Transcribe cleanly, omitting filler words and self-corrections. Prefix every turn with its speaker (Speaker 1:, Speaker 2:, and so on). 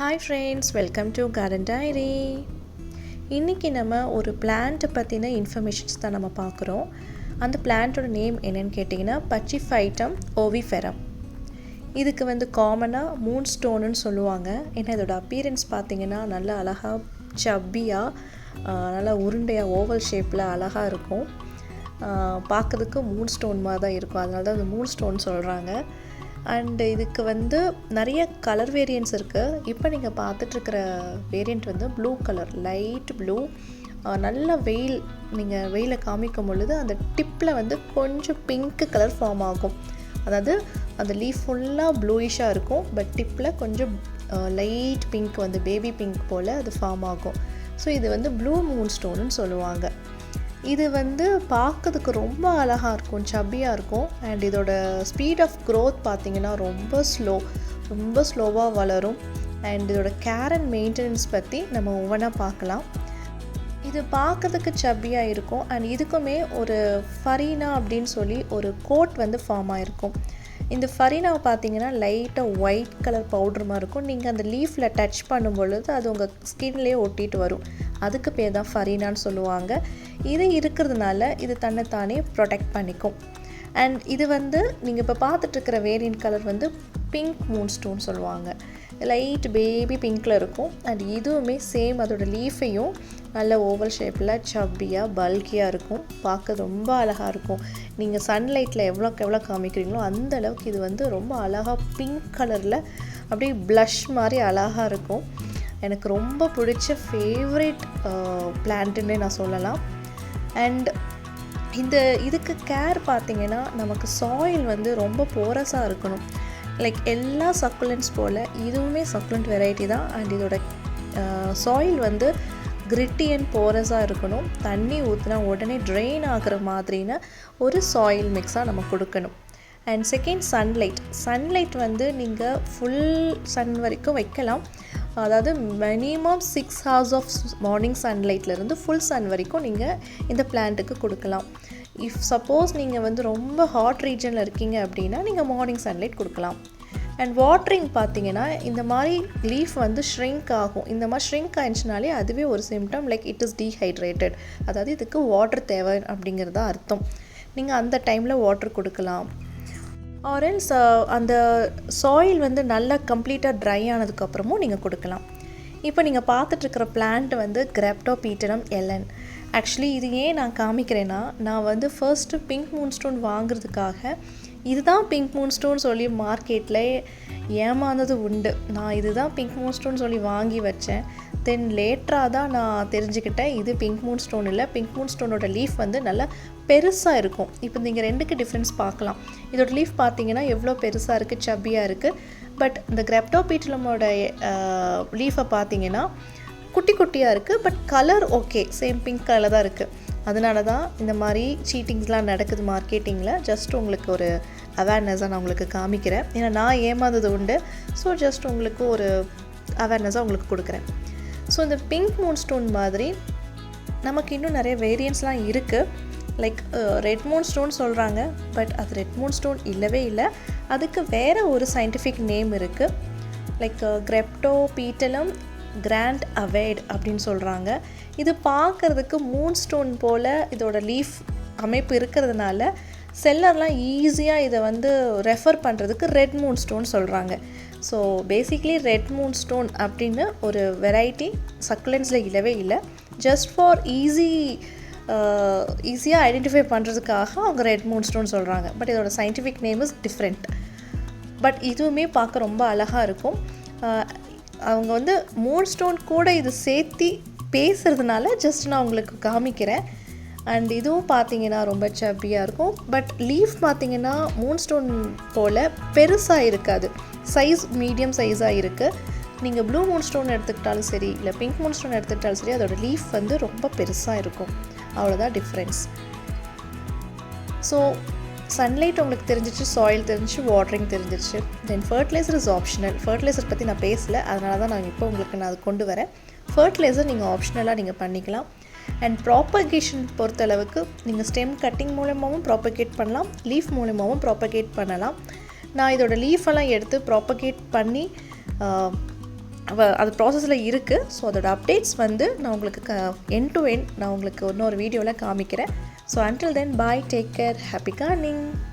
Speaker 1: Hi friends, welcome to garden diary. இன்றைக்கி நம்ம ஒரு பிளான்ட்டை பற்றின இன்ஃபர்மேஷன்ஸ் தான் நம்ம பார்க்குறோம். அந்த பிளான்ட்டோட நேம் என்னென்னு கேட்டிங்கன்னா பச்சிஃபைட்டம் ஓவிஃபெரம். இதுக்கு காமனாக மூன் ஸ்டோனுன்னு சொல்லுவாங்க. ஏன்னா இதோட அப்பியரன்ஸ் பார்த்திங்கன்னா நல்லா அழகாக சப்பியாக நல்லா உருண்டையாக ஓவல் ஷேப்பில் அழகாக இருக்கும். பார்க்குறதுக்கு மூன் ஸ்டோன் மாதிரி தான் இருக்கும். அதனால தான் அந்த மூன் ஸ்டோன் சொல்கிறாங்க. அண்டு இதுக்கு நிறைய கலர் வேரியன்ட்ஸ் இருக்குது. இப்போ நீங்கள் பார்த்துட்ருக்கிற variant blue colour, light blue. நல்ல நீங்கள் வெயிலை காமிக்கும் பொழுது அந்த டிப்பில் கொஞ்சம் பிங்க் கலர் ஃபார்ம் ஆகும். அதாவது அந்த லீஃப் ஃபுல்லாக ப்ளூயிஷாக இருக்கும், பட் டிப்பில் கொஞ்சம் லைட் பிங்க் பேபி பிங்க் போல் அது ஃபார்ம் ஆகும். ஸோ இது ப்ளூ மூன் ஸ்டோனுன்னு சொல்லுவாங்க. இது பார்க்கறதுக்கு ரொம்ப அழகாக இருக்கும், சப்பியாக இருக்கும். அண்ட் இதோட ஸ்பீட் ஆஃப் க்ரோத் பார்த்திங்கன்னா ரொம்ப ஸ்லோவாக வளரும். அண்ட் இதோட கேர் அண்ட் மெயின்டெனன்ஸ் பற்றி நம்ம ஒவ்வொன்றா பார்க்கலாம். இது பார்க்கறதுக்கு சப்பியாக இருக்கும். அண்ட் இதுக்குமே ஒரு ஃபரீனா அப்படின்னு சொல்லி ஒரு கோட் ஃபார்ம் ஆகிருக்கும். இந்த ஃபரீனாவை பார்த்தீங்கன்னா லைட்டாக ஒயிட் கலர் பவுடர் மாதிரி இருக்கும். நீங்கள் அந்த லீஃபில் டச் பண்ணும் பொழுது அது உங்கள் ஸ்கின்லேயே ஒட்டிட்டு வரும். அதுக்கு பேர் தான் ஃபரீனான்னு சொல்லுவாங்க. இது இருக்கிறதுனால இது தன்னைத்தானே ப்ரொடெக்ட் பண்ணிக்கும். அண்ட் இது நீங்கள் இப்போ பார்த்துட்ருக்கிற variant colour pink moon stone சொல்லுவாங்க. லைட் பேபி பிங்க்கில் இருக்கும். அண்ட் இதுவுமே சேம், அதோட லீஃபையும் நல்ல ஓவல் ஷேப்பில் சப்பியாக பல்கியாக இருக்கும். பார்க்க ரொம்ப அழகாக இருக்கும். நீங்கள் சன்லைட்டில் எவ்வளோக்கு எவ்வளோ காமிக்கிறீங்களோ அந்த அளவுக்கு இது ரொம்ப அழகாக பிங்க் கலரில் அப்படியே ப்ளஷ் மாதிரி அழகாக இருக்கும். எனக்கு ரொம்ப பிடிச்ச ஃபேவரட் பிளான்ட்டுன்னே நான் சொல்லலாம். அண்ட் இதுக்கு கேர் பார்த்திங்கன்னா நமக்கு சாயில் ரொம்ப போரஸாக இருக்கணும். லைக் எல்லா சக்குலன்ஸ் போல் இதுவுமே சக்குலண்ட் வெரைட்டி தான். அண்ட் இதோட சாயில் கிரிட்டி அண்ட் போரஸாக இருக்கணும். தண்ணி ஊற்றினா உடனே ட்ரெயின் ஆகிற மாதிரின்னு ஒரு சாயில் மிக்ஸாக நம்ம கொடுக்கணும். அண்ட் செகண்ட் சன்லைட் நீங்கள் ஃபுல் சன் வரைக்கும் வைக்கலாம். அதாவது மினிமம் 6 hours ஆஃப் மார்னிங் சன்லைட்லேருந்து ஃபுல் சன் வரைக்கும் நீங்கள் இந்த பிளான்ட்டுக்கு கொடுக்கலாம். இஃப் சப்போஸ் நீங்கள் ரொம்ப ஹாட் ரீஜனில் இருக்கீங்க அப்படின்னா நீங்கள் மார்னிங் சன்லைட் கொடுக்கலாம். அண்ட் வாட்டரிங் பார்த்தீங்கன்னா இந்த மாதிரி லீஃப் ஷ்ரிங்க் ஆகும். இந்த மாதிரி ஷ்ரிங்க் ஆயிடுச்சுனாலே அதுவே ஒரு symptom, like it is dehydrated. அதாவது இதுக்கு வாட்டர் தேவை அப்படிங்கிறதா அர்த்தம். நீங்கள் அந்த டைமில் வாட்டர் கொடுக்கலாம். ஆரல்ஸ் அந்த சாயில் நல்லா கம்ப்ளீட்டாக ட்ரை ஆனதுக்கப்புறமும் நீங்கள் கொடுக்கலாம். இப்போ நீங்கள் பார்த்துட்ருக்கிற பிளான்ட் கிரெப்டோபீட்டனம் எலன். ஆக்சுவலி இது ஏன் நான் காமிக்கிறேன்னா, நான் ஃபர்ஸ்ட்டு பிங்க் மூன் ஸ்டோன் வாங்குறதுக்காக இதுதான் பிங்க் மூன் ஸ்டோன் சொல்லி மார்க்கெட்டில் ஏமாந்தது உண்டு. நான் இதுதான் பிங்க் மூன் ஸ்டோன் சொல்லி வாங்கி வச்சேன். தென் லேட்டராக தான் நான் தெரிஞ்சுக்கிட்டேன் இது பிங்க் மூன் ஸ்டோன் இல்லை. பிங்க் மூன் ஸ்டோனோட லீஃப் நல்லா பெருசாக இருக்கும். இப்போ நீங்கள் ரெண்டுக்கு டிஃப்ரென்ஸ் பார்க்கலாம். இதோட லீஃப் பார்த்தீங்கன்னா எவ்வளோ பெருசாக இருக்குது, சப்பியாக இருக்குது. பட் இந்த கிரெப்டோபீட்டலமோட லீஃபை பார்த்தீங்கன்னா குட்டி குட்டியாக இருக்குது. But colour okay, same pink colour தான் இருக்குது. அதனால தான் இந்த மாதிரி சீட்டிங்ஸ்லாம் நடக்குது மார்க்கெட்டிங்கில். ஜஸ்ட் உங்களுக்கு ஒரு அவேர்னஸாக நான் உங்களுக்கு காமிக்கிறேன். ஏன்னா நான் ஏமாந்தது உண்டு. ஸோ ஜஸ்ட் உங்களுக்கு ஒரு அவேர்னஸாக உங்களுக்கு கொடுக்குறேன். ஸோ இந்த பிங்க் மூன் ஸ்டோன் மாதிரி நமக்கு இன்னும் நிறைய வேரியன்ட்ஸ்லாம் இருக்குது. லைக் ரெட் மூன் ஸ்டோன் சொல்கிறாங்க. பட் அது ரெட் மூன் ஸ்டோன் இல்லவே இல்லை. அதுக்கு வேறு ஒரு சயின்டிஃபிக் நேம் இருக்குது. லைக் கிரெப்டோபீட்டலம் கிராண்ட் அவேட் அப்படின்னு சொல்கிறாங்க. இது பார்க்குறதுக்கு மூன் ஸ்டோன் போல் இதோட லீஃப் அமைப்பு இருக்கிறதுனால செல்லர்லாம் ஈஸியாக இதை ரெஃபர் பண்ணுறதுக்கு ரெட் மூன் ஸ்டோன் சொல்கிறாங்க. So basically red Moon stone அப்படின்னு ஒரு வெரைட்டி சக்குலன்ஸில் இல்லவே இல்லை. ஜஸ்ட் ஃபார் ஈஸியாக ஐடென்டிஃபை பண்ணுறதுக்காக அவங்க ரெட் மூன் ஸ்டோன் சொல்கிறாங்க. பட் இதோட scientific name is different. But இதுவுமே பார்க்க ரொம்ப அழகாக இருக்கும். அவங்க மூன் ஸ்டோன் கூட இது சேர்த்தி பேசுகிறதுனால ஜஸ்ட் நான் உங்களுக்கு காமிக்கிறேன். அண்ட் இதுவும் பார்த்தீங்கன்னா ரொம்ப சப்பியாக இருக்கும். பட் லீஃப் பார்த்தீங்கன்னா மூன் ஸ்டோன் போல் பெருசாக இருக்காது, சைஸ் மீடியம் சைஸாக இருக்குது. நீங்கள் ப்ளூ மூன் ஸ்டோன் எடுத்துக்கிட்டாலும் சரி, இல்லை பிங்க் மூன் ஸ்டோன் எடுத்துக்கிட்டாலும் சரி, அதோட லீஃப் ரொம்ப பெருசாக இருக்கும். அவ்வளோதான் டிஃப்ரென்ஸ். ஸோ சன்லைட் உங்களுக்கு தெரிஞ்சிச்சு, சாயில் தெரிஞ்சிச்சு, வாட்டரிங் தெரிஞ்சிச்சு. தென் ஃபர்டிலைசர் இஸ் ஆப்ஷனல். ஃபர்டிலைசர் பற்றி நான் பேசலை, அதனால தான் நான் இப்போ உங்களுக்கு நான் அது கொண்டு வரேன். ஃபர்டிலைசர் நீங்கள் ஆப்ஷனலாக நீங்கள் பண்ணிக்கலாம். அண்ட் ப்ராப்பகேஷன் பொறுத்தளவுக்கு நீங்கள் ஸ்டெம் கட்டிங் மூலமாகவும் ப்ராப்பகேட் பண்ணலாம், லீஃப் மூலமாகவும் ப்ராப்பகேட் பண்ணலாம். நான் இதோட லீஃபெல்லாம் எடுத்து ப்ராப்பகேட் பண்ணி அது ப்ராசஸில் இருக்குது. ஸோ அதோட அப்டேட்ஸ் வந்து நான் உங்களுக்கு எண்ட் டு எண்ட் நான் உங்களுக்கு இன்னொரு வீடியோவில் காமிக்கிறேன். So until then, bye, take care, happy gardening.